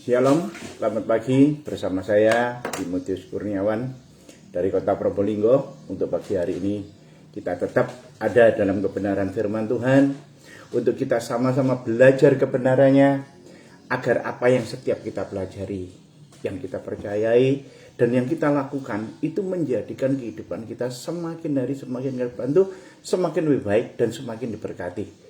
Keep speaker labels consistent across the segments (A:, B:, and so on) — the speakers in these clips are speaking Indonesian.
A: Shalom, selamat pagi bersama saya Timotius Kurniawan dari Kota Probolinggo. Untuk pagi hari ini kita tetap ada dalam kebenaran firman Tuhan untuk kita sama-sama belajar kebenarannya agar apa yang setiap kita pelajari, yang kita percayai dan yang kita lakukan itu menjadikan kehidupan kita semakin hari semakin terbantu, semakin lebih baik dan semakin diberkati.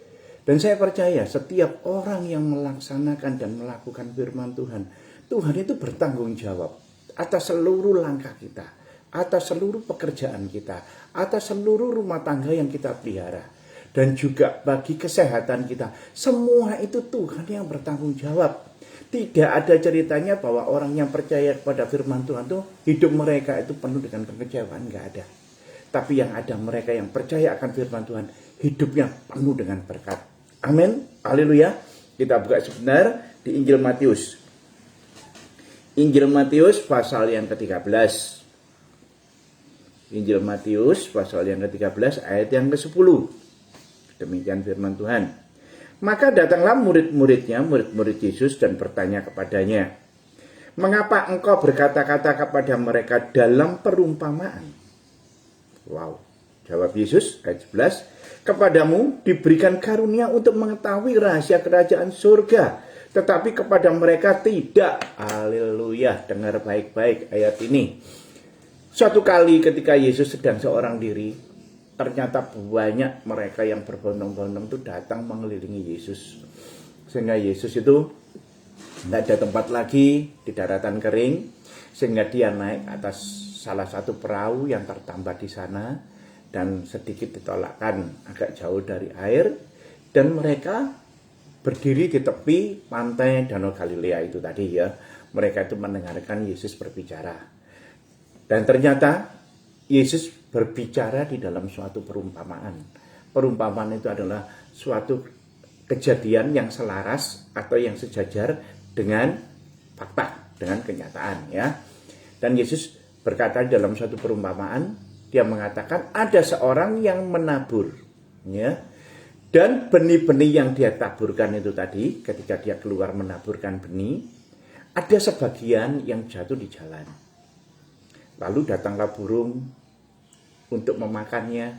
A: Dan saya percaya setiap orang yang melaksanakan dan melakukan firman Tuhan, Tuhan itu bertanggung jawab atas seluruh langkah kita, atas seluruh pekerjaan kita, atas seluruh rumah tangga yang kita pelihara. Dan juga bagi kesehatan kita, semua itu Tuhan yang bertanggung jawab. Tidak ada ceritanya bahwa orang yang percaya kepada firman Tuhan itu hidup mereka itu penuh dengan kekecewaan, enggak ada. Tapi yang ada mereka yang percaya akan firman Tuhan, hidupnya penuh dengan berkat. Amin, haleluya. Kita buka sebentar di Injil Matius. Injil Matius pasal yang ke-13. Injil Matius pasal yang ke-13 ayat yang ke-10. Demikian firman Tuhan. Maka datanglah murid-muridnya, murid-murid Yesus dan bertanya kepadanya, "Mengapa engkau berkata-kata kepada mereka dalam perumpamaan?" Wow. Jawab Yesus ayat 11, "Kepadamu diberikan karunia untuk mengetahui rahasia kerajaan surga, tetapi kepada mereka tidak." Haleluya, dengar baik-baik ayat ini. Suatu kali ketika Yesus sedang seorang diri, ternyata banyak mereka yang berbondong-bondong itu datang mengelilingi Yesus. Sehingga Yesus itu tidak ada tempat lagi di daratan kering, sehingga dia naik atas salah satu perahu yang tertambat di sana dan sedikit ditolakkan agak jauh dari air, dan mereka berdiri di tepi pantai Danau Galilea itu tadi ya. Mereka itu mendengarkan Yesus berbicara. Dan ternyata Yesus berbicara di dalam suatu perumpamaan. Perumpamaan itu adalah suatu kejadian yang selaras atau yang sejajar dengan fakta, dengan kenyataan ya. Dan Yesus berkata dalam suatu perumpamaan, dia mengatakan ada seorang yang menabur ya. Dan benih-benih yang dia taburkan itu tadi, ketika dia keluar menaburkan benih, ada sebagian yang jatuh di jalan. Lalu datanglah burung untuk memakannya,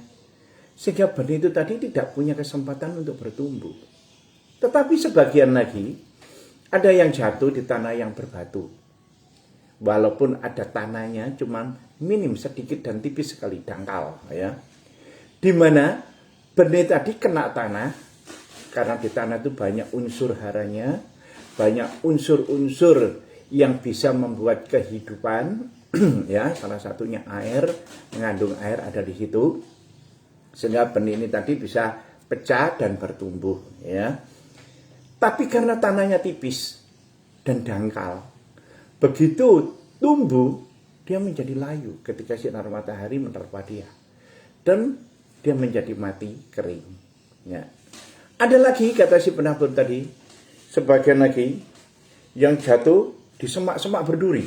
A: sehingga benih itu tadi tidak punya kesempatan untuk bertumbuh. Tetapi sebagian lagi ada yang jatuh di tanah yang berbatu. Walaupun ada tanahnya cuman minim, sedikit dan tipis sekali, dangkal ya. Di mana benih tadi kena tanah, karena di tanah itu banyak unsur haranya, banyak unsur-unsur yang bisa membuat kehidupan ya, salah satunya air, mengandung air ada di situ. Sehingga benih ini tadi bisa pecah dan bertumbuh ya. Tapi karena tanahnya tipis dan dangkal, begitu tumbuh, dia menjadi layu ketika sinar matahari menerpa dia. Dan dia menjadi mati kering. Ya. Ada lagi, kata si penabur tadi, sebagian lagi yang jatuh di semak-semak berduri.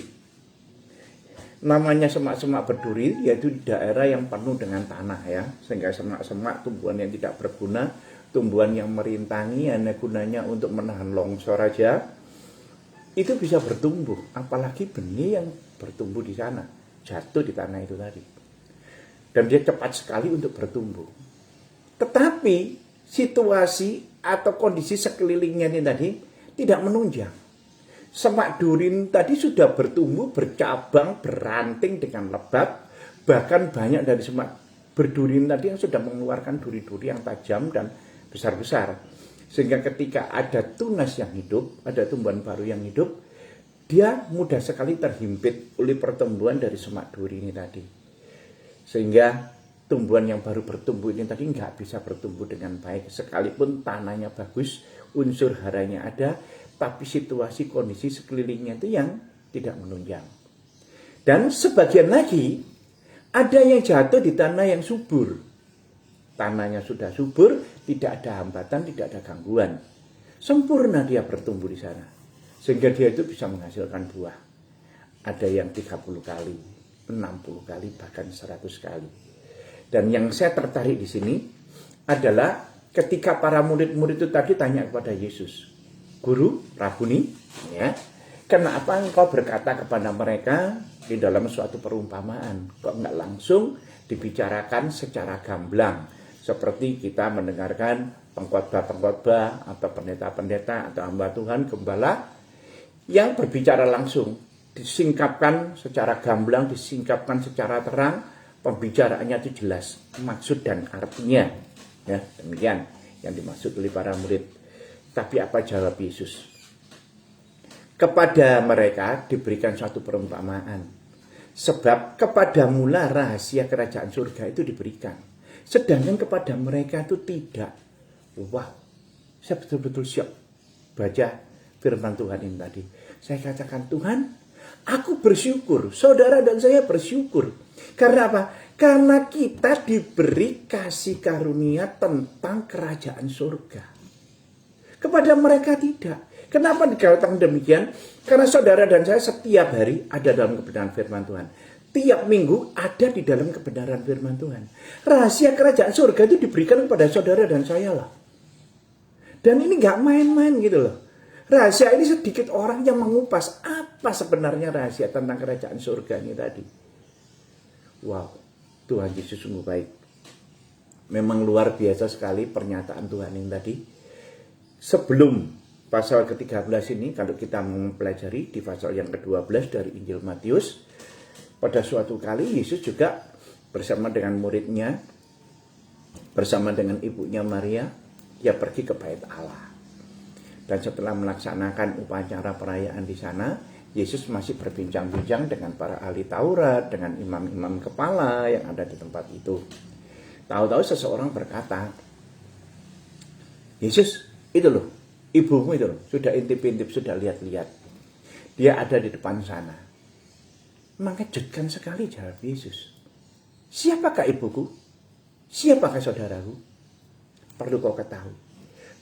A: Namanya semak-semak berduri, yaitu di daerah yang penuh dengan tanah ya. Sehingga semak-semak tumbuhan yang tidak berguna, tumbuhan yang merintangi, hanya gunanya untuk menahan longsor aja, itu bisa bertumbuh, apalagi benih yang bertumbuh di sana, jatuh di tanah itu tadi. Dan dia cepat sekali untuk bertumbuh. Tetapi situasi atau kondisi sekelilingnya ini tadi tidak menunjang. Semak duri tadi sudah bertumbuh, bercabang, beranting dengan lebat. Bahkan banyak dari semak berduri tadi yang sudah mengeluarkan duri-duri yang tajam dan besar-besar. Sehingga ketika ada tunas yang hidup, ada tumbuhan baru yang hidup, dia mudah sekali terhimpit oleh pertumbuhan dari semak duri ini tadi. Sehingga tumbuhan yang baru bertumbuh ini tadi nggak bisa bertumbuh dengan baik. Sekalipun tanahnya bagus, unsur haranya ada, tapi situasi kondisi sekelilingnya itu yang tidak menunjang. Dan sebagian lagi, ada yang jatuh di tanah yang subur. Tanahnya sudah subur, tidak ada hambatan, tidak ada gangguan. Sempurna dia bertumbuh di sana. Sehingga dia itu bisa menghasilkan buah. Ada yang 30 kali, 60 kali, bahkan 100 kali. Dan yang saya tertarik di sini adalah ketika para murid-murid itu tadi tanya kepada Yesus, "Guru, Rabuni, ya, kenapa engkau berkata kepada mereka di dalam suatu perumpamaan? Kok enggak langsung dibicarakan secara gamblang, seperti kita mendengarkan pengkhotbah-pengkhotbah atau pendeta-pendeta atau hamba Tuhan, gembala yang berbicara langsung, disingkapkan secara gamblang, disingkapkan secara terang, pembicaraannya itu jelas, maksud dan artinya. Ya, demikian yang dimaksud oleh para murid. Tapi apa jawab Yesus? Kepada mereka diberikan suatu perumpamaan. Sebab kepada mula rahasia kerajaan surga itu diberikan. Sedangkan kepada mereka itu tidak. Wah, saya betul-betul siap baca firman Tuhan ini tadi. Saya katakan, Tuhan, aku bersyukur. Saudara dan saya bersyukur. Karena apa? Karena kita diberi kasih karunia tentang kerajaan surga. Kepada mereka tidak. Kenapa dikatakan demikian? Karena saudara dan saya setiap hari ada dalam kebenaran firman Tuhan. Tiap minggu ada di dalam kebenaran firman Tuhan. Rahasia kerajaan surga itu diberikan kepada saudara dan saya lah. Dan ini gak main-main gitu loh. Rahasia ini sedikit orang yang mengupas apa sebenarnya rahasia tentang kerajaan surga ini tadi. Wow, Tuhan Yesus sungguh baik. Memang luar biasa sekali pernyataan Tuhan ini tadi. Sebelum pasal ke-13 ini, kalau kita mempelajari di pasal yang ke-12 dari Injil Matius, pada suatu kali Yesus juga bersama dengan muridnya, bersama dengan ibunya Maria, dia pergi ke bait Allah. Dan setelah melaksanakan upacara perayaan di sana, Yesus masih berbincang-bincang dengan para ahli Taurat, dengan imam-imam kepala yang ada di tempat itu. Tahu-tahu seseorang berkata, Yesus, itu loh, ibumu itu loh, sudah intip-intip, sudah lihat-lihat. Dia ada di depan sana. Mengejutkan sekali jawab Yesus. Siapakah ibuku? Siapakah saudaraku? Perlu kau ketahui.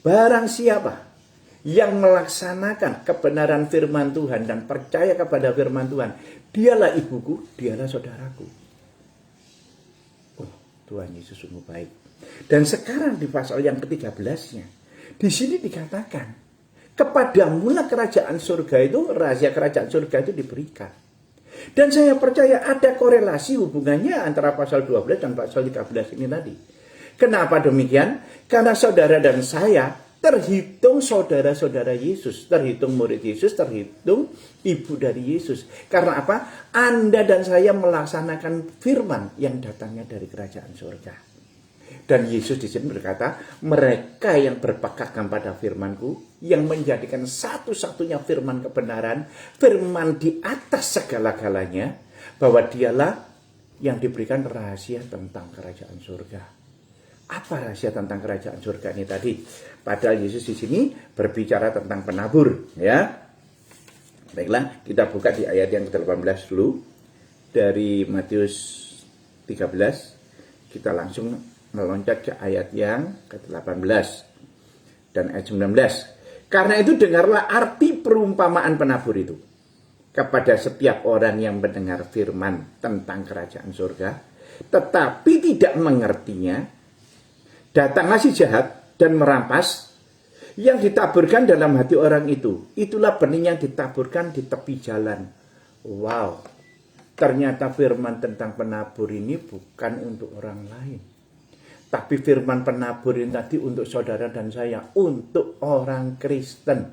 A: Barang siapa yang melaksanakan kebenaran firman Tuhan dan percaya kepada firman Tuhan, dialah ibuku, dialah saudaraku. Oh, Tuhan Yesus sungguh baik. Dan sekarang di pasal yang ke-13-nya, di sini dikatakan, kepada mula kerajaan surga itu, rahasia kerajaan surga itu diberikan. Dan saya percaya ada korelasi hubungannya antara pasal 12 dan pasal 13 ini tadi. Kenapa demikian? Karena saudara dan saya terhitung saudara-saudara Yesus, terhitung murid Yesus, terhitung ibu dari Yesus. Karena apa? Anda dan saya melaksanakan firman yang datangnya dari kerajaan surga. Dan Yesus di sini berkata, mereka yang berpegang pada firman-Ku, yang menjadikan satu-satunya firman kebenaran, firman di atas segala-galanya, bahwa dialah yang diberikan rahasia tentang kerajaan surga. Apa rahasia tentang kerajaan surga ini tadi? Padahal Yesus di sini berbicara tentang penabur, ya. Baiklah, kita buka di ayat yang ke-18 dulu dari Matius 13. Kita langsung meloncat ke ayat yang ke-18 dan ayat 19. Karena itu dengarlah arti perumpamaan penabur itu kepada setiap orang yang mendengar firman tentang kerajaan surga, tetapi tidak mengertinya. Datanglah si jahat dan merampas yang ditaburkan dalam hati orang itu. Itulah benih yang ditaburkan di tepi jalan. Wow, ternyata firman tentang penabur ini bukan untuk orang lain. Tapi firman penabur ini tadi untuk saudara dan saya, untuk orang Kristen.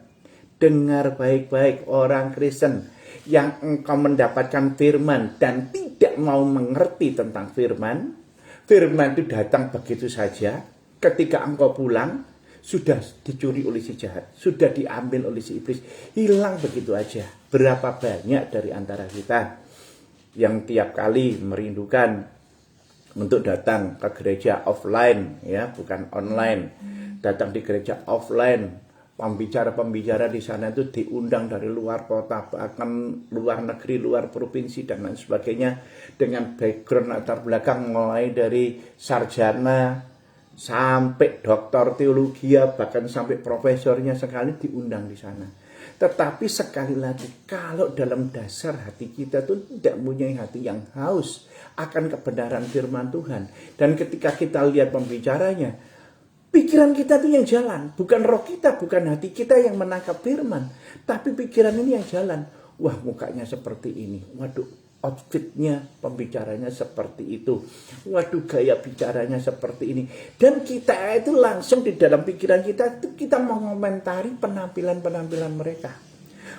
A: Dengar baik-baik, orang Kristen yang engkau mendapatkan firman dan tidak mau mengerti tentang firman. Firman itu datang begitu saja, ketika engkau pulang, sudah dicuri oleh si jahat, sudah diambil oleh si iblis, hilang begitu aja. Berapa banyak dari antara kita yang tiap kali merindukan untuk datang ke gereja offline, ya, bukan online. Datang di gereja offline, pembicara-pembicara di sana itu diundang dari luar kota, bahkan luar negeri, luar provinsi dan lain sebagainya, dengan background latar belakang mulai dari sarjana sampai doktor teologi, bahkan sampai profesornya sekali diundang di sana. Tetapi sekali lagi, kalau dalam dasar hati kita itu tidak mempunyai hati yang haus akan kebenaran firman Tuhan, dan ketika kita lihat pembicaranya, Pikiran kita itu yang jalan, bukan roh kita, bukan hati kita yang menangkap firman, tapi pikiran ini yang jalan. Wah, mukanya seperti ini. Waduh, outfitnya, pembicaranya seperti itu. Waduh, gaya bicaranya seperti ini. Dan kita itu langsung di dalam pikiran kita itu kita mau mengomentari penampilan-penampilan mereka.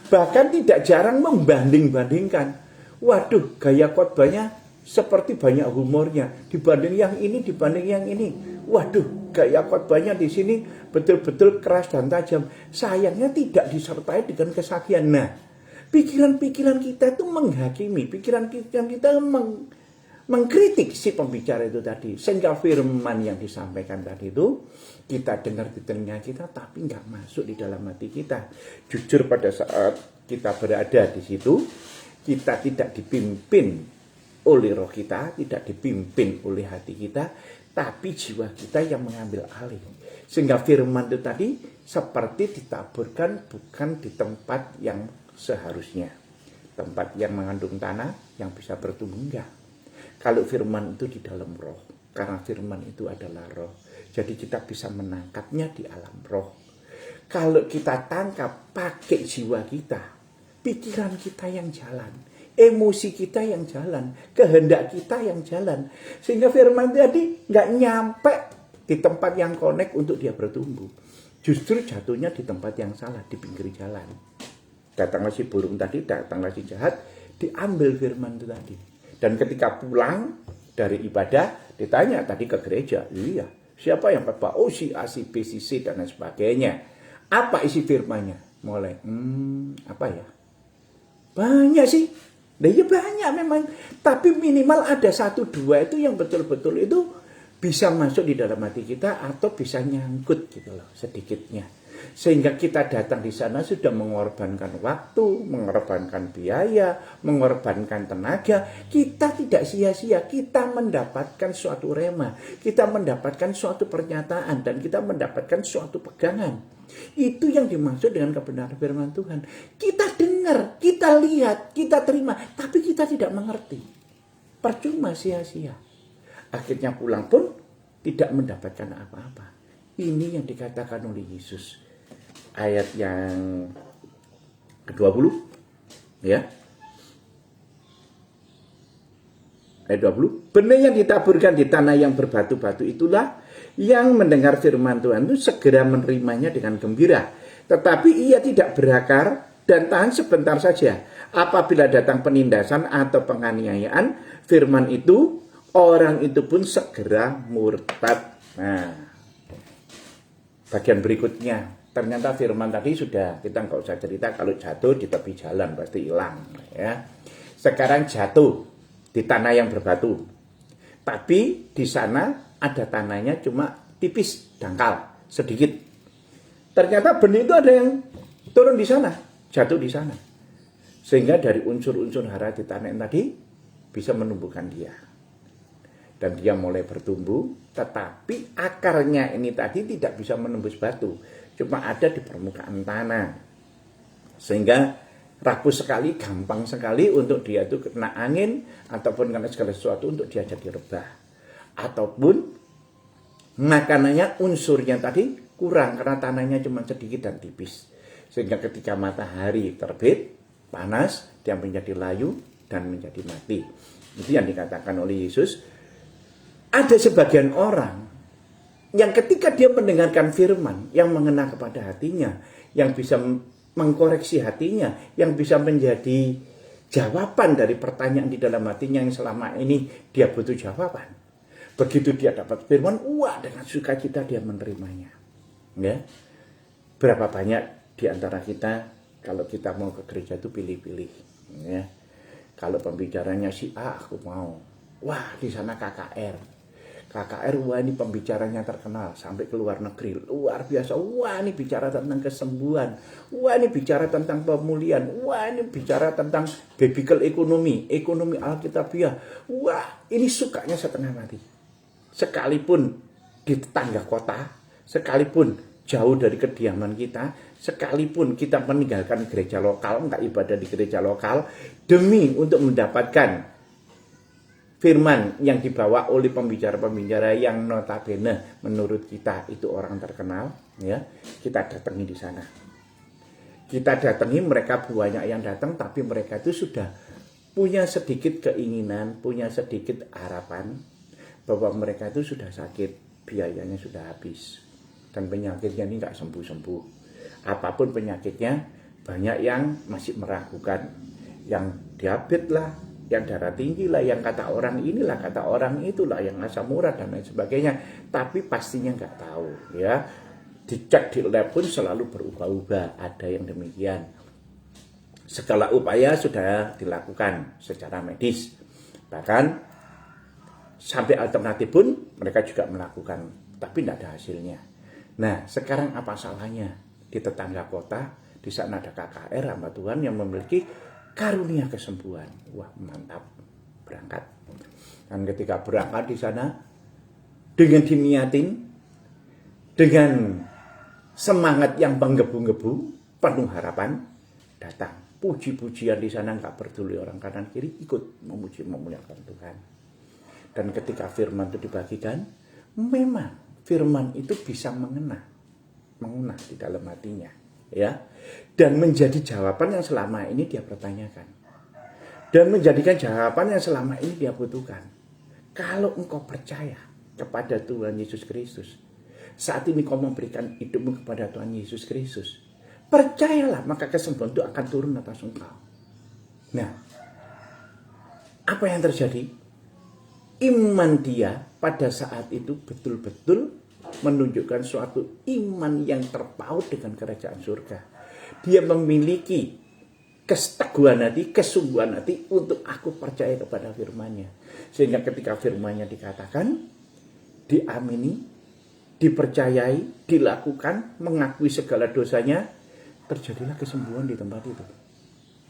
A: Bahkan tidak jarang membanding-bandingkan. Waduh, gaya khotbahnya seperti banyak humornya dibanding yang ini, dibanding yang ini. Waduh, gaya khotbahnya di sini betul-betul keras dan tajam. Sayangnya tidak disertai dengan kesaksian. Nah, pikiran-pikiran kita itu menghakimi, pikiran-pikiran kita mengkritik si pembicara itu tadi. Sehingga firman yang disampaikan tadi itu kita dengar di telinga kita tapi nggak masuk di dalam hati kita. Jujur pada saat kita berada di situ, kita tidak dipimpin oleh roh kita, tidak dipimpin oleh hati kita, tapi jiwa kita yang mengambil alih. Sehingga firman itu tadi seperti ditaburkan bukan di tempat yang seharusnya. Tempat yang mengandung tanah yang bisa bertumbuh, enggak. Kalau firman itu di dalam roh, karena firman itu adalah roh. Jadi kita bisa menangkapnya di alam roh. Kalau kita tangkap pakai jiwa kita, pikiran kita yang jalan, emosi kita yang jalan, kehendak kita yang jalan. Sehingga firman tadi nggak nyampe di tempat yang connect untuk dia bertumbuh. Justru jatuhnya di tempat yang salah, di pinggir jalan. Datanglah si burung tadi, datanglah si jahat, diambil firman itu tadi. Dan ketika pulang dari ibadah, ditanya tadi ke gereja, iya, siapa yang khotbah? Oh, si A, si B, si C, dan lain sebagainya. Apa isi firmannya? Mulai, apa ya? Banyak sih. Nah, ya banyak memang, tapi minimal ada 1-2 itu yang betul-betul itu bisa masuk di dalam hati kita atau bisa nyangkut gitu loh sedikitnya. Sehingga kita datang di sana sudah mengorbankan waktu, mengorbankan biaya, mengorbankan tenaga. Kita tidak sia-sia, kita mendapatkan suatu rema, kita mendapatkan suatu pernyataan, dan kita mendapatkan suatu pegangan. Itu yang dimaksud dengan kebenaran firman Tuhan. Kita dengar, kita lihat, kita terima, tapi kita tidak mengerti. Percuma, sia-sia. Akhirnya pulang pun tidak mendapatkan apa-apa. Ini yang dikatakan oleh Yesus. Ayat yang ke-20, ya. Ayat 20. Benih yang ditaburkan di tanah yang berbatu-batu itulah yang mendengar firman Tuhan itu segera menerimanya dengan gembira. Tetapi ia tidak berakar dan tahan sebentar saja. Apabila datang penindasan atau penganiayaan, firman itu, orang itu pun segera murtad. Nah, bagian berikutnya. Ternyata firman tadi sudah, kita nggak usah cerita, kalau jatuh di tepi jalan pasti hilang. Ya. Sekarang jatuh di tanah yang berbatu. Tapi di sana ada tanahnya cuma tipis, dangkal, sedikit. Ternyata benih itu ada yang turun di sana, jatuh di sana. Sehingga dari unsur-unsur hara di tanah yang tadi bisa menumbuhkan dia. Dan dia mulai bertumbuh, tetapi akarnya ini tadi tidak bisa menembus batu. Cuma ada di permukaan tanah. Sehingga rapuh sekali, gampang sekali untuk dia itu kena angin, ataupun kena segala sesuatu untuk dia jadi rebah. Ataupun makanannya, unsurnya tadi kurang karena tanahnya cuma sedikit dan tipis. Sehingga ketika matahari terbit, panas, dia menjadi layu dan menjadi mati. Itu yang dikatakan oleh Yesus. Ada sebagian orang yang ketika dia mendengarkan firman yang mengena kepada hatinya, yang bisa mengkoreksi hatinya, yang bisa menjadi jawaban dari pertanyaan di dalam hatinya yang selama ini dia butuh jawaban. Begitu dia dapat firman, wah, dengan sukacita dia menerimanya. Ya. Berapa banyak di antara kita kalau kita mau ke gereja itu pilih-pilih. Ya. Kalau pembicaranya si A, aku mau. Wah, di sana KKR. KKR, wah ini pembicaranya terkenal sampai ke luar negeri, luar biasa. Wah ini bicara tentang kesembuhan, wah ini bicara tentang pemulihan, wah ini bicara tentang biblical ekonomi, ekonomi Alkitabiah. Wah ini sukanya setengah mati. Sekalipun di tetangga kota, sekalipun jauh dari kediaman kita, sekalipun kita meninggalkan gereja lokal, enggak ibadah di gereja lokal, demi untuk mendapatkan firman yang dibawa oleh pembicara-pembicara yang notabene menurut kita itu orang terkenal, ya, kita datangi di sana. Kita datangi, mereka banyak yang datang, tapi mereka itu sudah punya sedikit keinginan, punya sedikit harapan bahwa mereka itu sudah sakit, biayanya sudah habis, dan penyakitnya ini nggak sembuh-sembuh. Apapun penyakitnya, banyak yang masih meragukan, yang diabetes lah, yang darah tinggi lah, yang kata orang inilah, kata orang itulah, yang asam urat dan lain sebagainya, tapi pastinya nggak tahu, ya. Dicek di lab pun selalu berubah-ubah, ada yang demikian. Segala upaya sudah dilakukan secara medis, bahkan sampai alternatif pun mereka juga melakukan, tapi tidak ada hasilnya. Nah, sekarang apa salahnya di tetangga kota, di sana ada KKR hamba Tuhan yang memiliki karunia kesembuhan. Wah, mantap, berangkat. Dan ketika berangkat di sana, dengan diniatin, dengan semangat yang menggebu-gebu, penuh harapan, datang. Puji-pujian di sana, nggak peduli orang kanan kiri, ikut memuji memuliakan Tuhan. Dan ketika firman itu dibagikan, memang firman itu bisa mengena di dalam hatinya, ya, dan menjadi jawaban yang selama ini dia pertanyakan, dan menjadikan jawaban yang selama ini dia butuhkan. Kalau engkau percaya kepada Tuhan Yesus Kristus, saat ini kau memberikan hidupmu kepada Tuhan Yesus Kristus, percayalah, maka kesembuhan itu akan turun atas engkau. Nah, apa yang terjadi? Iman dia pada saat itu betul-betul menunjukkan suatu iman yang terpaut dengan kerajaan surga. Dia memiliki keteguhan hati, kesungguhan hati untuk aku percaya kepada firman-Nya. Sehingga ketika firman-Nya dikatakan, diamini, dipercayai, dilakukan, mengakui segala dosanya, terjadilah kesembuhan di tempat itu.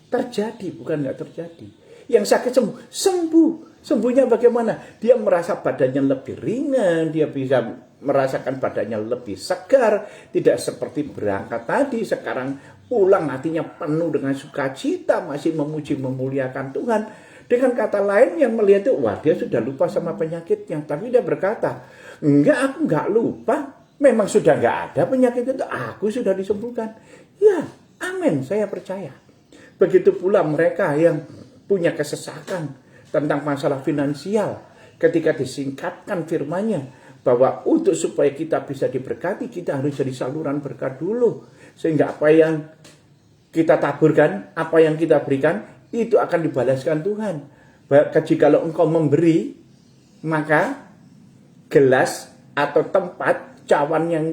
A: Terjadi, bukan nggak terjadi. Yang sakit sembuh. Sembuhnya bagaimana? Dia merasa badannya lebih ringan, dia bisa merasakan badannya lebih segar, tidak seperti berangkat tadi, sekarang pulang hatinya penuh dengan sukacita, masih memuji memuliakan Tuhan. Dengan kata lain yang melihat itu, wah, dia sudah lupa sama penyakitnya, tapi dia berkata, enggak, aku enggak lupa, memang sudah enggak ada penyakit itu, aku sudah disembuhkan. Ya, amin, saya percaya. Begitu pula mereka yang punya kesesakan tentang masalah finansial, ketika disingkatkan firman-Nya bahwa untuk supaya kita bisa diberkati, kita harus jadi saluran berkat dulu, sehingga apa yang kita taburkan, apa yang kita berikan, itu akan dibalaskan Tuhan. Jikalau engkau memberi, maka gelas atau tempat cawan yang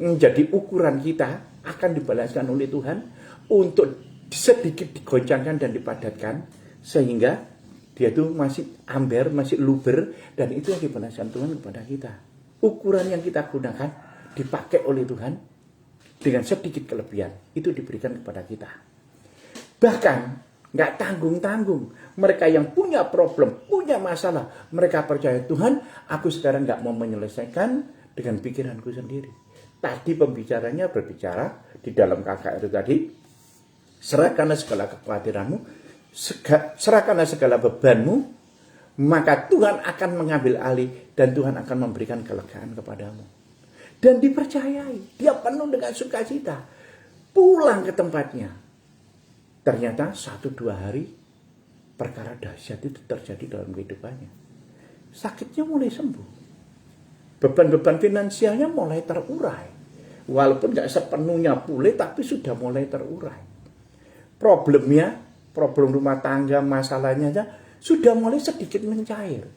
A: menjadi ukuran kita akan dibalaskan oleh Tuhan untuk sedikit digoncangkan dan dipadatkan, sehingga dia itu masih amber, masih luber, dan itu yang dibalaskan Tuhan kepada kita. Ukuran yang kita gunakan dipakai oleh Tuhan dengan sedikit kelebihan, itu diberikan kepada kita. Bahkan nggak tanggung-tanggung. Mereka yang punya problem, punya masalah, mereka percaya, Tuhan, aku sekarang nggak mau menyelesaikan dengan pikiranku sendiri. Tadi pembicaranya berbicara di dalam KKR itu tadi, serahkanlah segala kekhawatiranmu, serahkanlah segala bebanmu, maka Tuhan akan mengambil alih dan Tuhan akan memberikan kelegaan kepadamu. Dan dipercayai, dia penuh dengan sukacita, pulang ke tempatnya. Ternyata 1-2 hari perkara dahsyat itu terjadi dalam kehidupannya. Sakitnya mulai sembuh, beban-beban finansialnya mulai terurai, walaupun gak sepenuhnya pulih, tapi sudah mulai terurai. Problem rumah tangga, masalahnya sudah mulai sedikit mencair.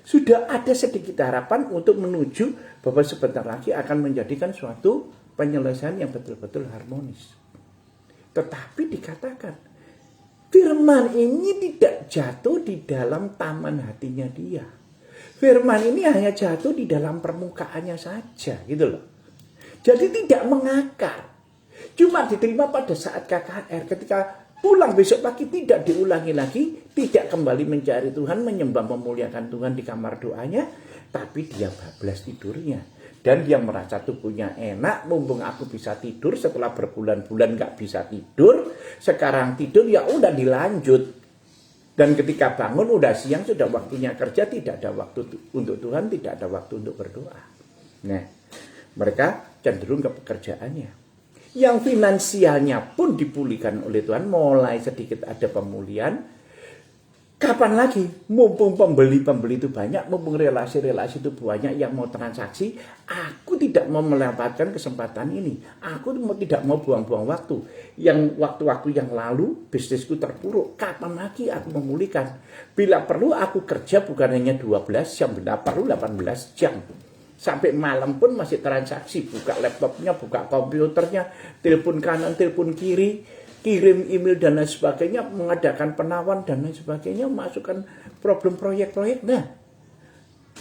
A: Sudah ada sedikit harapan untuk menuju bahwa sebentar lagi akan menjadikan suatu penyelesaian yang betul-betul harmonis. Tetapi dikatakan, firman ini tidak jatuh di dalam taman hatinya dia. Firman ini hanya jatuh di dalam permukaannya saja, gitu loh. Jadi tidak mengakar. Cuma diterima pada saat KKR, ketika pulang besok pagi tidak diulangi lagi, tidak kembali mencari Tuhan, menyembah memuliakan Tuhan di kamar doanya, tapi dia bablas tidurnya. Dan dia merasa tubuhnya enak, mumpung aku bisa tidur setelah berbulan-bulan gak bisa tidur, sekarang tidur ya udah dilanjut. Dan ketika bangun udah siang, sudah waktunya kerja, tidak ada waktu untuk Tuhan, tidak ada waktu untuk berdoa. Nah, mereka cenderung ke pekerjaannya. Yang finansialnya pun dipulihkan oleh Tuhan, mulai sedikit ada pemulihan. Kapan lagi? Mumpung pembeli-pembeli itu banyak, mumpung relasi-relasi itu banyak yang mau transaksi, aku tidak mau melewatkan kesempatan ini. Aku tidak mau buang-buang waktu. Yang waktu-waktu yang lalu bisnisku terpuruk, kapan lagi aku memulihkan? Bila perlu aku kerja bukan hanya 12 jam, bila perlu 18 jam. Sampai malam pun masih transaksi, buka laptopnya, buka komputernya, telepon kanan, telepon kiri, kirim email dan lain sebagainya, mengadakan penawaran dan lain sebagainya, masukkan problem proyek-proyek. Nah,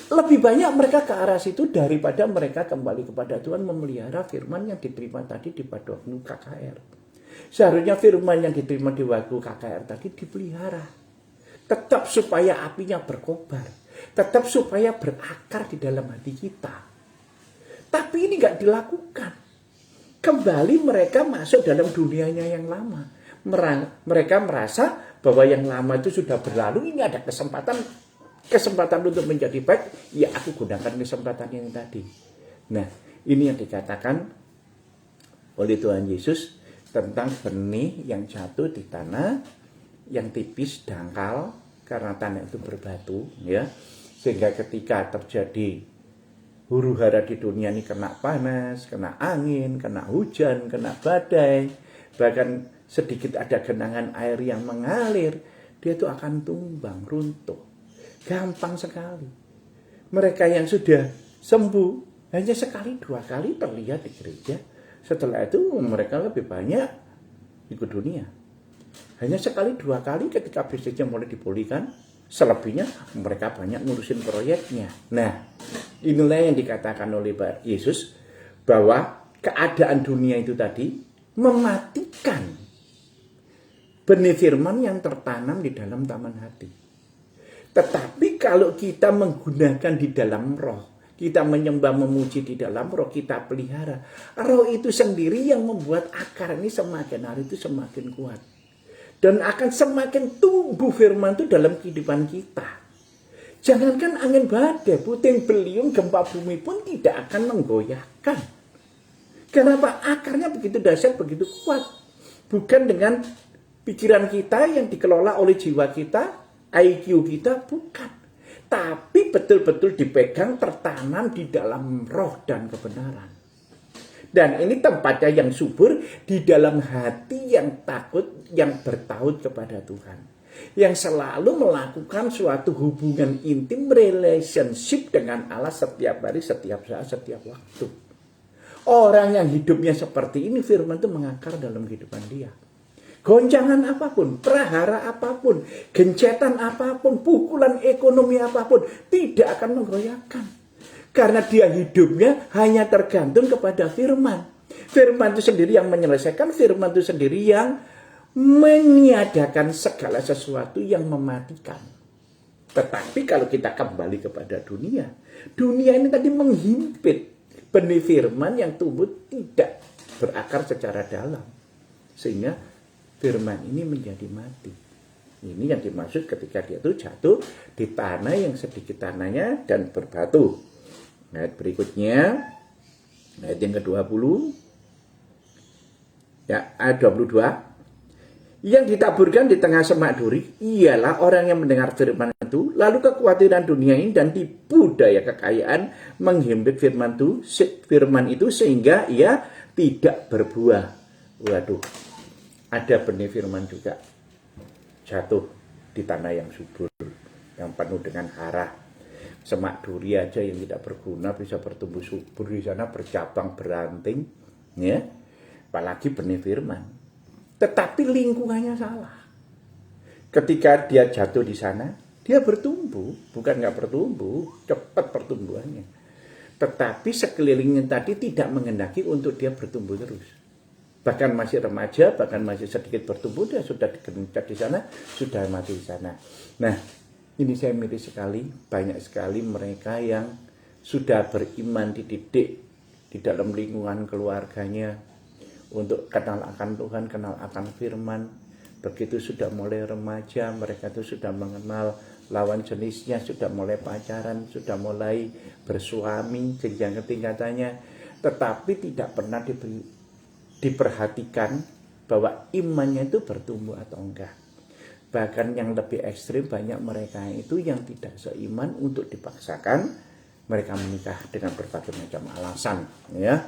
A: lebih banyak mereka ke arah situ daripada mereka kembali kepada Tuhan, memelihara firman yang diterima tadi di pada waktu KKR. Seharusnya firman yang diterima di waktu KKR tadi dipelihara. Tetap supaya apinya berkobar. Tetap supaya berakar di dalam hati kita. Tapi ini nggak dilakukan. Kembali mereka masuk dalam dunianya yang lama. Mereka merasa bahwa yang lama itu sudah berlalu, ini ada kesempatan untuk menjadi baik, ya aku gunakan kesempatan yang tadi. Nah, ini yang dikatakan oleh Tuhan Yesus tentang benih yang jatuh di tanah yang tipis, dangkal, karena tanah itu berbatu, ya. Sehingga ketika terjadi huru-hara di dunia ini, kena panas, kena angin, kena hujan, kena badai, bahkan sedikit ada genangan air yang mengalir, dia itu akan tumbang, runtuh. Gampang sekali. Mereka yang sudah sembuh hanya sekali dua kali terlihat di gereja. Setelah itu mereka lebih banyak ikut dunia. Hanya sekali dua kali ketika bisnisnya mulai dipulihkan, selebihnya mereka banyak ngurusin proyeknya. Nah, inilah yang dikatakan oleh Pak Yesus, bahwa keadaan dunia itu tadi mematikan benih firman yang tertanam di dalam taman hati. Tetapi kalau kita menggunakan di dalam roh, kita menyembah memuji di dalam roh, kita pelihara, roh itu sendiri yang membuat akar ini semakin hari itu semakin kuat. Dan akan semakin tumbuh firman itu dalam kehidupan kita. Jangankan angin badai, puting beliung, gempa bumi pun tidak akan menggoyahkan. Kenapa? Akarnya begitu dahsyat, begitu kuat. Bukan dengan pikiran kita yang dikelola oleh jiwa kita, IQ kita, bukan. Tapi betul-betul dipegang, tertanam di dalam roh dan kebenaran. Dan ini tempatnya yang subur di dalam hati yang takut, yang bertaut kepada Tuhan. Yang selalu melakukan suatu hubungan intim, relationship dengan Allah setiap hari, setiap saat, setiap waktu. Orang yang hidupnya seperti ini, firman itu mengakar dalam kehidupan dia. Goncangan apapun, prahara apapun, gencetan apapun, pukulan ekonomi apapun, tidak akan menggoyahkan. Karena dia hidupnya hanya tergantung kepada firman. Firman itu sendiri yang menyelesaikan, firman itu sendiri yang meniadakan segala sesuatu yang mematikan. Tetapi kalau kita kembali kepada dunia, dunia ini tadi menghimpit benih firman yang tumbuh tidak berakar secara dalam. Sehingga firman ini menjadi mati. Ini yang dimaksud ketika dia itu jatuh di tanah yang sedikit tanahnya dan berbatu. Ayat berikutnya, ayat yang ke-20, ya, ayat 22. Yang ditaburkan di tengah semak duri ialah orang yang mendengar firman itu, lalu kekhawatiran dunia ini dan tipu daya kekayaan menghimpit firman itu sehingga ia tidak berbuah. Waduh, ada benih firman juga jatuh di tanah yang subur, yang penuh dengan hara. Semak duri aja yang tidak berguna bisa bertumbuh subur di sana, bercabang, beranting, ya. Apalagi benih firman. Tetapi lingkungannya salah. Ketika dia jatuh di sana, dia bertumbuh, bukan nggak bertumbuh, cepat pertumbuhannya. Tetapi sekelilingnya tadi tidak menghendaki untuk dia bertumbuh terus. Bahkan masih remaja, bahkan masih sedikit bertumbuh, dia sudah digencet di sana, sudah mati di sana. Nah, ini saya miris sekali, banyak sekali mereka yang sudah beriman, dididik di dalam lingkungan keluarganya untuk kenal akan Tuhan, kenal akan firman. Begitu sudah mulai remaja, mereka itu sudah mengenal lawan jenisnya, sudah mulai pacaran, sudah mulai bersuami, jenjang ketingkatannya. Tetapi tidak pernah diperhatikan bahwa imannya itu bertumbuh atau enggak. Bahkan yang lebih ekstrim, banyak mereka itu yang tidak seiman untuk dipaksakan mereka menikah dengan berbagai macam alasan, ya.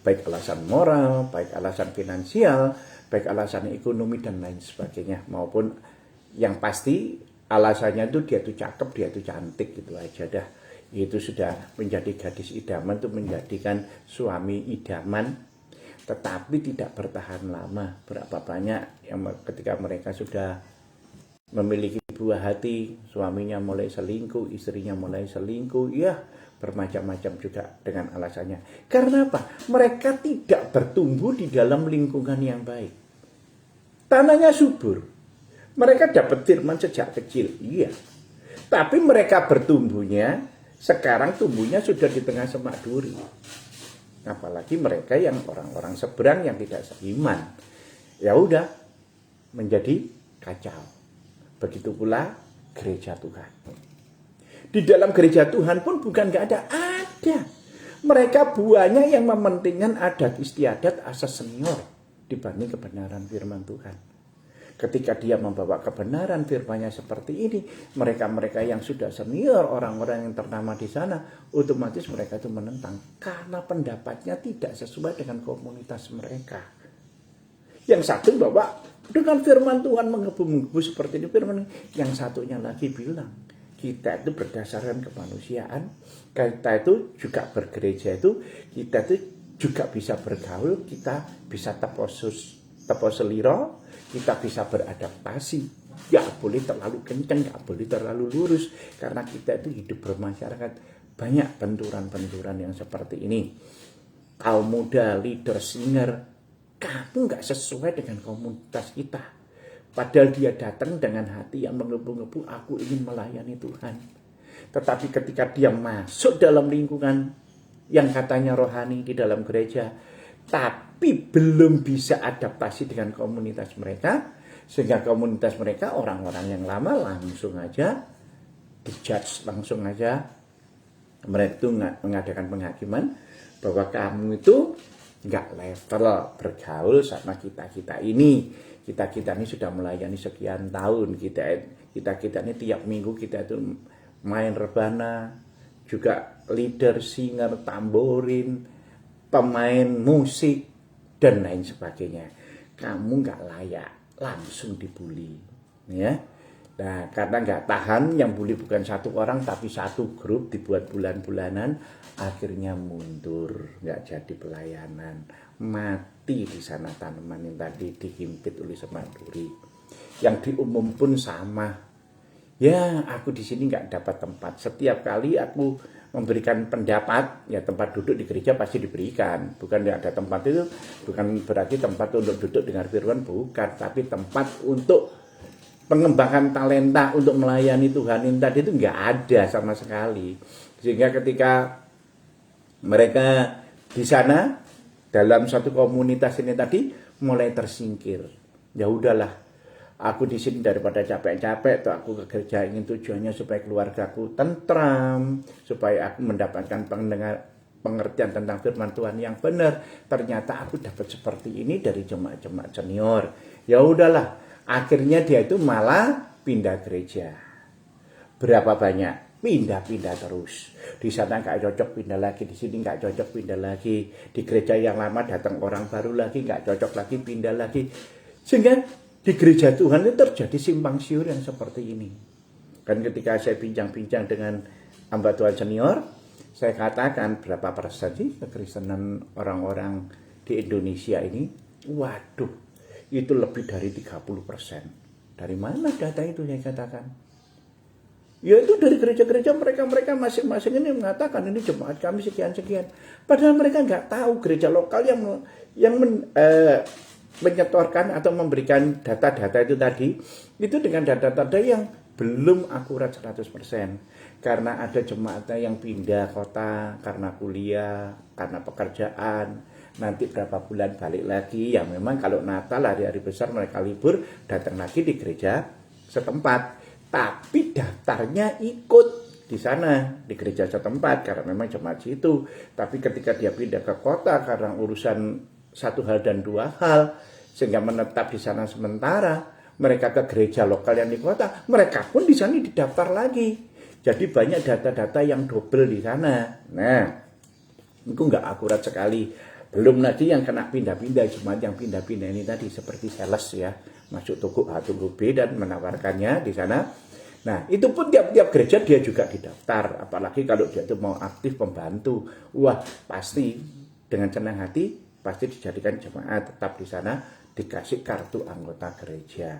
A: Baik alasan moral, baik alasan finansial, baik alasan ekonomi dan lain sebagainya, maupun yang pasti alasannya itu dia tuh cakep, dia tuh cantik, gitu aja dah. Itu sudah menjadi gadis idaman, itu menjadikan suami idaman. Tetapi tidak bertahan lama. Berapa banyak yang ketika mereka sudah memiliki buah hati, suaminya mulai selingkuh, istrinya mulai selingkuh, ya bermacam-macam juga dengan alasannya. Karena apa? Mereka tidak bertumbuh di dalam lingkungan yang baik. Tanahnya subur. Mereka dapat firman sejak kecil, iya. Tapi mereka bertumbuhnya, sekarang tumbuhnya sudah di tengah semak duri. Apalagi mereka yang orang-orang seberang yang tidak seiman, ya udah menjadi kacau. Begitu pula gereja Tuhan. Di dalam gereja Tuhan pun bukan nggak ada. Mereka buahnya yang mementingkan adat istiadat asas senior dibanding kebenaran firman Tuhan. Ketika dia membawa kebenaran firman-Nya seperti ini, mereka-mereka yang sudah senior, orang-orang yang ternama di sana, otomatis mereka itu menentang karena pendapatnya tidak sesuai dengan komunitas mereka. Yang satu bawa dengan firman Tuhan menggebu-gebu seperti ini firman, yang satunya lagi bilang kita itu berdasarkan kemanusiaan, kita itu juga bergereja itu, kita itu juga bisa bergaul, kita bisa teposeliro, kita bisa beradaptasi. Gak boleh terlalu kencang, gak boleh terlalu lurus, karena kita itu hidup bermasyarakat. Banyak benturan-benturan yang seperti ini. Kaum muda, leader, singer, kamu gak sesuai dengan komunitas kita. Padahal dia datang dengan hati yang menggebu-gebu, aku ingin melayani Tuhan. Tetapi ketika dia masuk dalam lingkungan yang katanya rohani di dalam gereja, tapi belum bisa adaptasi dengan komunitas mereka, sehingga komunitas mereka orang-orang yang lama langsung aja dijudge, langsung aja mereka itu mengadakan penghakiman bahwa kamu itu nggak level bergaul sama kita ini sudah melayani sekian tahun, kita ini tiap minggu kita itu main rebana, juga leader, singer, tamborin, pemain musik, dan lain sebagainya. Kamu nggak layak, langsung dibully. Ya. Nah, karena nggak tahan, yang bully bukan satu orang, tapi satu grup, dibuat bulan-bulanan, akhirnya mundur, nggak jadi pelayanan. Mati di sana tanaman yang tadi dihimpit oleh semak duri. Yang di umum pun sama. Ya, aku di sini nggak dapat tempat. Setiap kali aku memberikan pendapat, ya tempat duduk di gereja pasti diberikan. Bukan ada tempat itu, bukan berarti tempat untuk duduk dengar firman, bukan. Tapi tempat untuk pengembangan talenta, untuk melayani Tuhan ini tadi itu nggak ada sama sekali. Sehingga ketika mereka di sana, dalam satu komunitas ini tadi, mulai tersingkir. Ya udahlah, aku di sini daripada capek-capek, tuh aku ke gereja ingin tujuannya supaya keluargaku tentram, supaya aku mendapatkan pengertian tentang firman Tuhan yang benar. Ternyata aku dapat seperti ini dari jemaat-jemaat senior. Ya udahlah, akhirnya dia itu malah pindah gereja. Berapa banyak? Pindah-pindah terus. Di sana nggak cocok, pindah lagi. Di sini nggak cocok, pindah lagi. Di gereja yang lama datang orang baru lagi, nggak cocok lagi, pindah lagi. Sehingga di gereja Tuhan itu terjadi simpang siur yang seperti ini. Kan ketika saya bincang-bincang dengan hamba Tuhan senior, saya katakan berapa persen sih kekristenan orang-orang di Indonesia ini? Waduh, itu lebih dari 30%. Dari mana data itu saya katakan? Ya itu dari gereja-gereja mereka masing-masing ini mengatakan ini jemaat kami sekian-sekian. Padahal mereka nggak tahu gereja lokal yang menyetorkan atau memberikan data-data itu tadi, itu dengan data-data yang belum akurat 100%. Karena ada jemaatnya yang pindah kota karena kuliah, karena pekerjaan, nanti berapa bulan balik lagi. Ya memang kalau Natal, hari-hari besar mereka libur, datang lagi di gereja setempat. Tapi daftarnya ikut di sana, di gereja setempat, karena memang jemaat situ. Tapi ketika dia pindah ke kota karena urusan satu hal dan dua hal, sehingga menetap di sana sementara, mereka ke gereja lokal yang di kota, mereka pun di sana didaftar lagi. Jadi banyak data-data yang double di sana. Nah, itu nggak akurat sekali. Belum lagi yang kena pindah-pindah, jemaat yang pindah-pindah ini tadi seperti sales ya, masuk toko A, toko B dan menawarkannya di sana. Nah, itu pun tiap-tiap gereja dia juga didaftar. Apalagi kalau dia itu mau aktif membantu. Wah, pasti dengan senang hati, pasti dijadikan jemaat tetap di sana, dikasih kartu anggota gereja.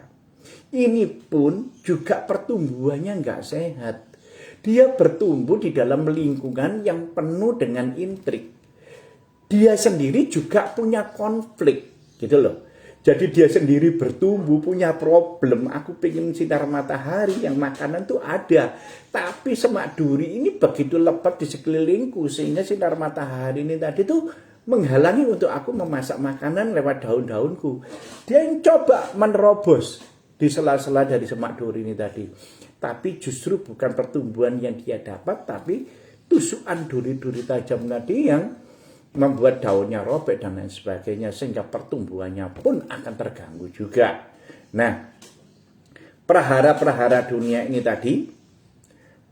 A: Ini pun juga pertumbuhannya nggak sehat. Dia bertumbuh di dalam lingkungan yang penuh dengan intrik. Dia sendiri juga punya konflik, gitu loh. Jadi dia sendiri bertumbuh, punya problem. Aku pengen sinar matahari, yang makanan tuh ada. Tapi semak duri ini begitu lebat di sekelilingku, sehingga sinar matahari ini tadi tuh menghalangi untuk aku memasak makanan lewat daun-daunku. Dia yang coba menerobos di sela-sela dari semak duri ini tadi. Tapi justru bukan pertumbuhan yang dia dapat, tapi tusukan duri-duri tajam tadi yang membuat daunnya robek dan lain sebagainya, sehingga pertumbuhannya pun akan terganggu juga. Nah, prahara-prahara dunia ini tadi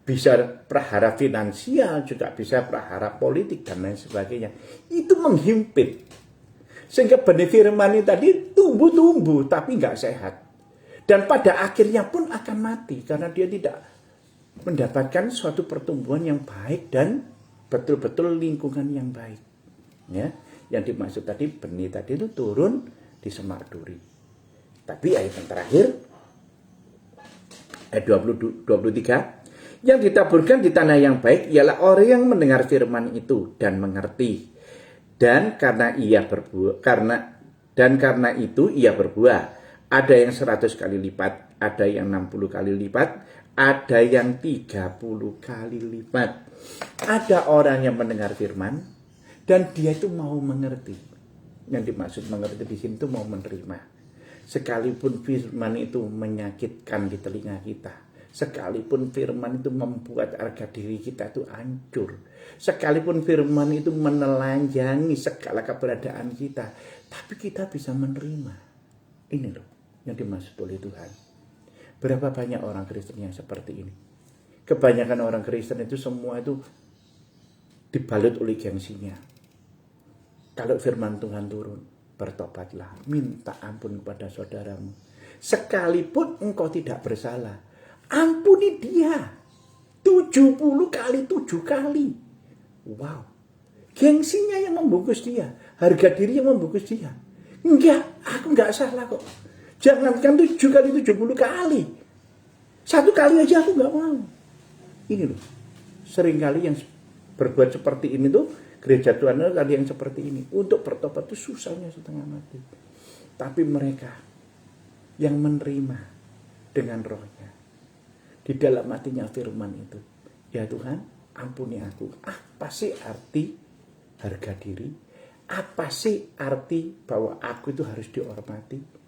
A: bisa prahara finansial, juga bisa prahara politik dan lain sebagainya. Itu menghimpit, sehingga benih firman ini tadi tumbuh-tumbuh tapi nggak sehat, dan pada akhirnya pun akan mati karena dia tidak mendapatkan suatu pertumbuhan yang baik dan betul-betul lingkungan yang baik. Ya, yang dimaksud tadi benih tadi itu turun di semak duri. Tapi ayat yang terakhir, ayat 23, yang ditaburkan di tanah yang baik ialah orang yang mendengar firman itu dan mengerti. Dan karena itu ia berbuah. Ada yang 100 kali lipat, ada yang 60 kali lipat, ada yang 30 kali lipat. Ada orang yang mendengar firman dan dia itu mau mengerti. Yang dimaksud mengerti di sini itu mau menerima. Sekalipun firman itu menyakitkan di telinga kita, sekalipun firman itu membuat harga diri kita itu hancur, sekalipun firman itu menelanjangi segala keberadaan kita, tapi kita bisa menerima. Ini loh yang dimaksud oleh Tuhan. Berapa banyak orang Kristen yang seperti ini? Kebanyakan orang Kristen itu semua itu dibalut oleh gengsinya. Kalau firman Tuhan turun, bertobatlah, minta ampun kepada saudaramu. Sekalipun engkau tidak bersalah, ampuni dia 70 kali 7 kali. Wow, gengsinya yang membungkus dia, harga diri yang membungkus dia. Enggak, aku enggak salah kok. Jangankan 7 kali 70 kali, 1 kali aja aku enggak mau. Ini loh, seringkali yang berbuat seperti ini tuh, gereja Tuhan ada yang seperti ini. Untuk bertobat itu susahnya setengah mati. Tapi mereka yang menerima dengan rohnya, di dalam hatinya firman itu, ya Tuhan, ampuni aku. Apa sih arti harga diri? Apa sih arti bahwa aku itu harus dihormati?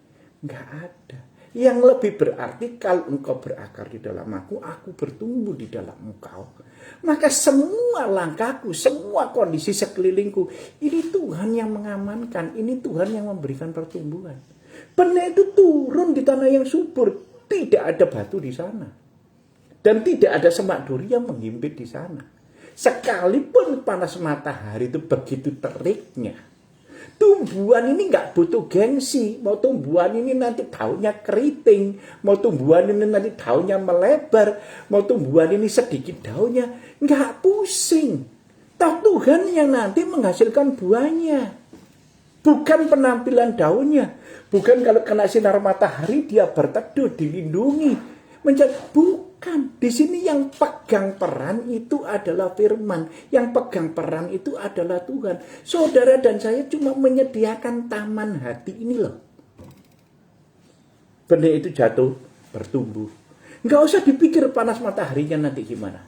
A: Enggak ada. Yang lebih berarti kalau engkau berakar di dalam aku bertumbuh di dalam engkau. Maka semua langkahku, semua kondisi sekelilingku, ini Tuhan yang mengamankan, ini Tuhan yang memberikan pertumbuhan. Benih itu turun di tanah yang subur, tidak ada batu di sana. Dan tidak ada semak duri yang menghimpit di sana. Sekalipun panas matahari itu begitu teriknya, tumbuhan ini nggak butuh gengsi. Mau tumbuhan ini nanti daunnya keriting, mau tumbuhan ini nanti daunnya melebar, mau tumbuhan ini sedikit daunnya, nggak pusing. Toh Tuhan yang nanti menghasilkan buahnya, bukan penampilan daunnya, bukan kalau kena sinar matahari dia berteduh dilindungi, menjadi bukan. Di sini yang pegang peran itu adalah firman, yang pegang peran itu adalah Tuhan. Saudara dan saya cuma menyediakan taman hati ini loh. Benih itu jatuh, bertumbuh. Nggak usah dipikir panas mataharinya nanti gimana.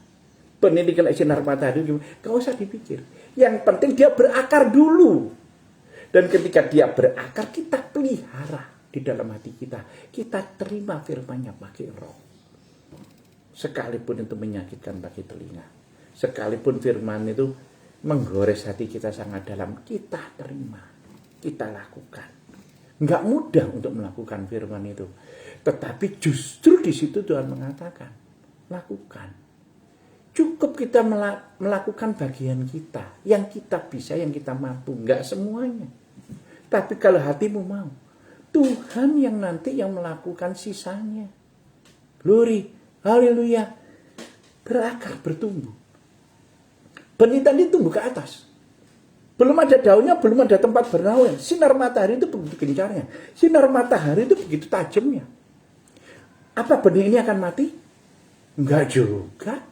A: Benih ini kena sinar matahari gimana, nggak usah dipikir. Yang penting dia berakar dulu. Dan ketika dia berakar, kita pelihara di dalam hati kita. Kita terima firman-Nya pakai roh. Sekalipun itu menyakitkan bagi telinga. Sekalipun firman itu menggores hati kita sangat dalam, kita terima. Kita lakukan. Nggak mudah untuk melakukan firman itu. Tetapi justru di situ Tuhan mengatakan, lakukan. Cukup kita melakukan bagian kita. Yang kita bisa, yang kita mampu. Nggak semuanya. Tapi kalau hatimu mau, Tuhan yang nanti yang melakukan sisanya. Glory, haleluya. Berakar, bertumbuh. Benih tadi tumbuh ke atas. Belum ada daunnya, belum ada tempat bernaung. Sinar matahari itu begitu gencarnya. Sinar matahari itu begitu tajamnya. Apa benih ini akan mati? Enggak juga.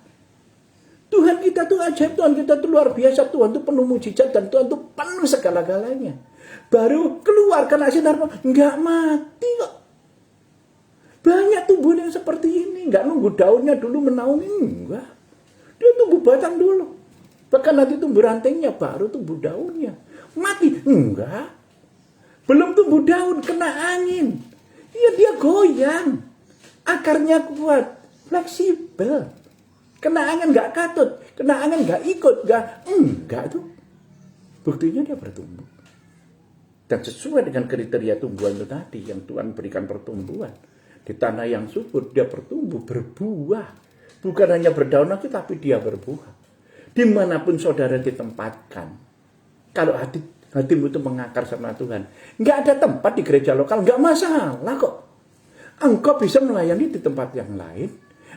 A: Tuhan kita tuh ajaib, Tuhan kita tuh luar biasa, Tuhan tuh penuh mujizat dan Tuhan tuh penuh segala-galanya. Baru keluar kena sinar matahari, enggak mati kok. Banyak tumbuhan yang seperti ini, enggak nunggu daunnya dulu menaungi, enggak. Dia tumbuh batang dulu. Bahkan nanti tumbuh rantingnya, baru tumbuh daunnya. Mati, enggak. Belum tumbuh daun, kena angin. Iya, dia goyang. Akarnya kuat, fleksibel. Kena angin nggak katut, kena angin nggak ikut, enggak tuh. Buktinya dia bertumbuh. Dan sesuai dengan kriteria tumbuhan itu tadi, yang Tuhan berikan pertumbuhan. Di tanah yang subur, dia bertumbuh, berbuah. Bukan hanya berdaun lagi, tapi dia berbuah. Dimanapun saudara ditempatkan. Kalau hatimu itu mengakar sama Tuhan, nggak ada tempat di gereja lokal, nggak masalah kok. Engkau bisa melayani di tempat yang lain.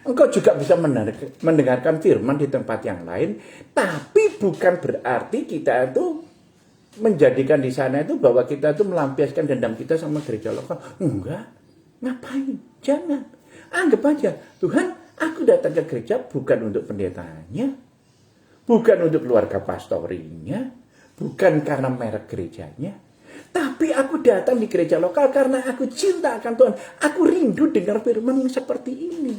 A: Engkau juga bisa mendengarkan firman di tempat yang lain. Tapi bukan berarti kita itu menjadikan di sana itu bahwa kita itu melampiaskan dendam kita sama gereja lokal. Enggak. Ngapain? Jangan. Anggap aja, Tuhan, aku datang ke gereja bukan untuk pendetanya. Bukan untuk keluarga pastorinya. Bukan karena merek gerejanya. Tapi aku datang di gereja lokal karena aku cinta akan Tuhan. Aku rindu dengar firman yang seperti ini.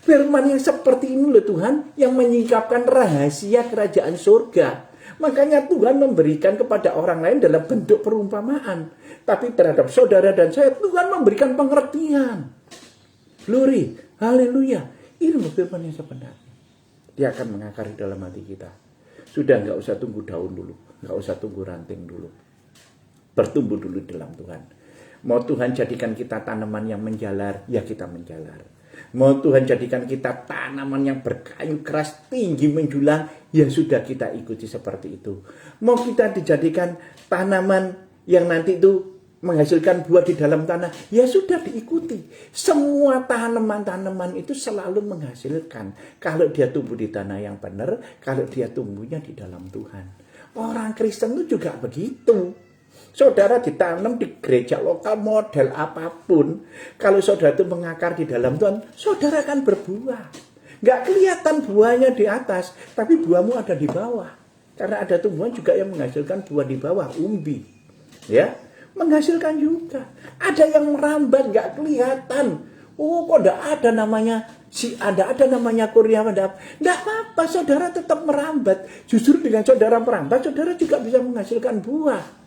A: Firman yang seperti ini loh Tuhan, yang menyingkapkan rahasia kerajaan surga. Makanya Tuhan memberikan kepada orang lain dalam bentuk perumpamaan. Tapi terhadap saudara dan saya, Tuhan memberikan pengertian. Glory, haleluya. Ilmu firman yang sebenarnya. Dia akan mengakar di dalam hati kita. Sudah nggak usah tunggu daun dulu. Nggak usah tunggu ranting dulu. Bertumbuh dulu dalam Tuhan. Mau Tuhan jadikan kita tanaman yang menjalar, ya kita menjalar. Mau Tuhan jadikan kita tanaman yang berkayu keras, tinggi menjulang, ya sudah kita ikuti seperti itu. Mau kita dijadikan tanaman yang nanti itu menghasilkan buah di dalam tanah, ya sudah diikuti. Semua tanaman-tanaman itu selalu menghasilkan. Kalau dia tumbuh di tanah yang benar, kalau dia tumbuhnya di dalam Tuhan. Orang Kristen itu juga begitu. Saudara ditanam di gereja lokal model apapun. Kalau saudara itu mengakar di dalam Tuhan, saudara akan berbuah. Nggak kelihatan buahnya di atas, tapi buahmu ada di bawah. Karena ada tumbuhan juga yang menghasilkan buah di bawah, umbi. Ya, menghasilkan juga. Ada yang merambat, nggak kelihatan. Oh, kok nggak ada namanya ada namanya kurniawan. Nggak apa-apa, saudara tetap merambat. Justru dengan saudara merambat, saudara juga bisa menghasilkan buah.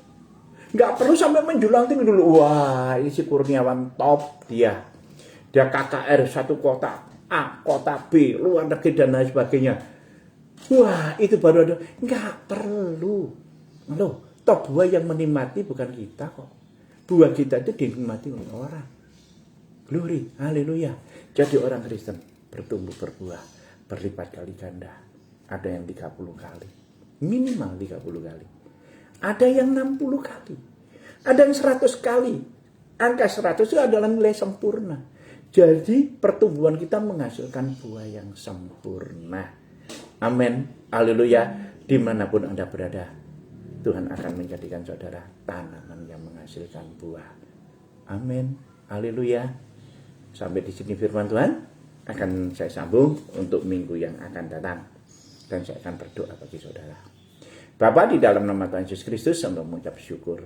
A: Nggak perlu sampai menjulang tinggi dulu. Wah, ini si kurniawan top dia. Dia KKR satu kota A, kota B, luar negeri dan lain sebagainya. Wah, itu baru ada. Nggak perlu. Loh, top buah yang menikmati bukan kita kok. Buah kita itu dinikmati oleh orang. Glory, haleluya. Jadi orang Kristen bertumbuh berbuah, berlipat kali ganda. Ada yang 30 kali. Minimal 30 kali. Ada yang 60 kali. Ada yang 100 kali. Angka 100 itu adalah nilai sempurna. Jadi pertumbuhan kita menghasilkan buah yang sempurna. Amin. Haleluya. Dimanapun Anda berada, Tuhan akan menjadikan saudara tanaman yang menghasilkan buah. Amin. Haleluya. Sampai di sini firman Tuhan. Akan saya sambung untuk minggu yang akan datang. Dan saya akan berdoa bagi saudara. Bapa, di dalam nama Tuhan Yesus Kristus, saya mengucap syukur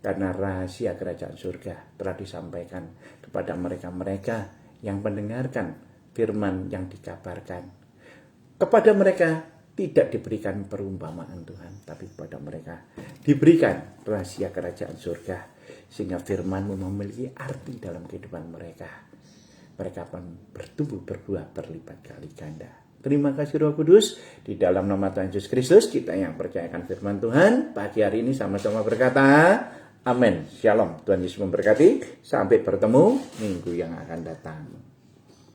A: karena rahasia kerajaan surga telah disampaikan kepada mereka-mereka yang mendengarkan firman yang dikabarkan. Kepada mereka tidak diberikan perumpamaan Tuhan, tapi kepada mereka diberikan rahasia kerajaan surga, sehingga firman-Mu memiliki arti dalam kehidupan mereka. Mereka akan bertumbuh berbuah berlipat kali ganda. Terima kasih Roh Kudus, di dalam nama Tuhan Yesus Kristus kita yang percayakan firman Tuhan pagi hari ini sama-sama berkata amin. Shalom, Tuhan Yesus memberkati. Sampai bertemu minggu yang akan datang.